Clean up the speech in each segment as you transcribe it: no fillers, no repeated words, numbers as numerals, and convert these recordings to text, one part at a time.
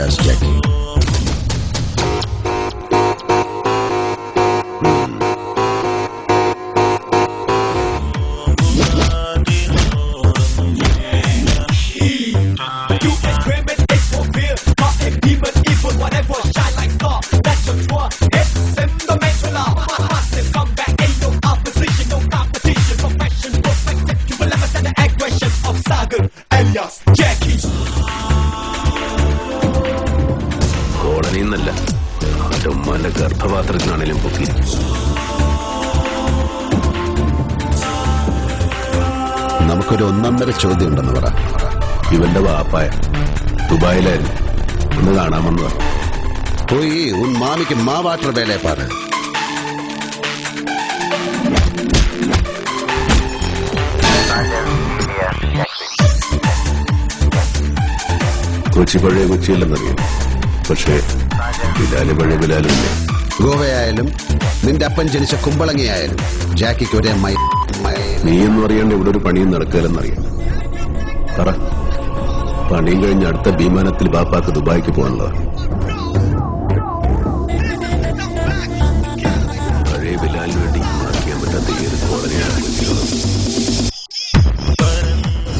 alias Jackie. കോളനിന്നല്ല അവന്റെ ഉമ്മാന്റെ ഗർഭപാത്രത്തിനാണേലും പൊക്കിയിരിക്കും. നമുക്കൊരു 1.5 ചോദ്യം ഉണ്ടെന്ന് പറ. ഇവന്റെ വാപ്പായ ദുബായിലായിരുന്നു, ഒന്ന് കാണാമെന്ന് പറഞ്ഞു. പോയി ഉൻ മാമിക്ക് മാവാട്ടർ വേലയെ പാറ്. കൊച്ചി പഴയ കൊച്ചിയല്ലെന്നറിയാം, പക്ഷേ ബിലാല് പഴയ ബിലാലല്ലേ. ഗോവയായാലും നിന്റെ അപ്പൻ ജനിച്ച കുമ്പളങ്ങിയായാലും ജാക്കിക്ക് ഒരേ നീ എന്ന് പറയാണ്ട് ഇവിടെ ഒരു പണിയും നടക്കില്ലെന്നറിയാം. പറ, പണിയും കഴിഞ്ഞ് അടുത്ത വിമാനത്തിൽ ബാപ്പാക്ക് ദുബായിക്ക് പോകാനുള്ള പഴയ ബിലാലിന് വേണ്ടി മാറിക്കാൻ പറ്റാത്ത ഏത് കോളനിയാണ്.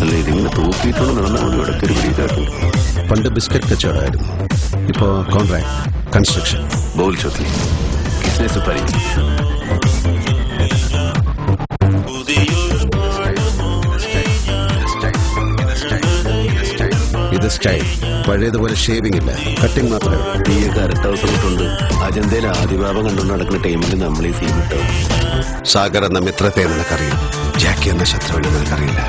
അല്ല, ഇതിങ്ങനെ തൂക്കിയിട്ടുള്ള നടന്ന ഇടയ്ക്കൊരു പിടിയിലായിട്ടുണ്ട്. പണ്ട് ബിസ്ക്കറ്റ് കച്ചവടമായിരുന്നു, ഇപ്പോ കോൺട്രാക്ട് കൺസ്ട്രക്ഷൻ. बोल चौथी किसने सुपारी ഇത് സ്റ്റൈൽ. പഴയതുപോലെ ഷേവിംഗ് ഇല്ല, കട്ടിംഗ് മാത്രമേ. ഈ കറക്റ്റ് ഹൗസ് ഇട്ടുണ്ട്. അജന്തയിൽ ആദിഭാവം കണ്ടുകൊണ്ട് നടക്കുന്ന ടൈമിൽ നമ്മൾ ഈ സീൻ ഇട്ടോ. സാഗർ എന്ന മിത്രത്തെ നിനക്കറിയും, ജാക്കി എന്ന ശത്രുവിനെ നിനക്കറിയില്ല.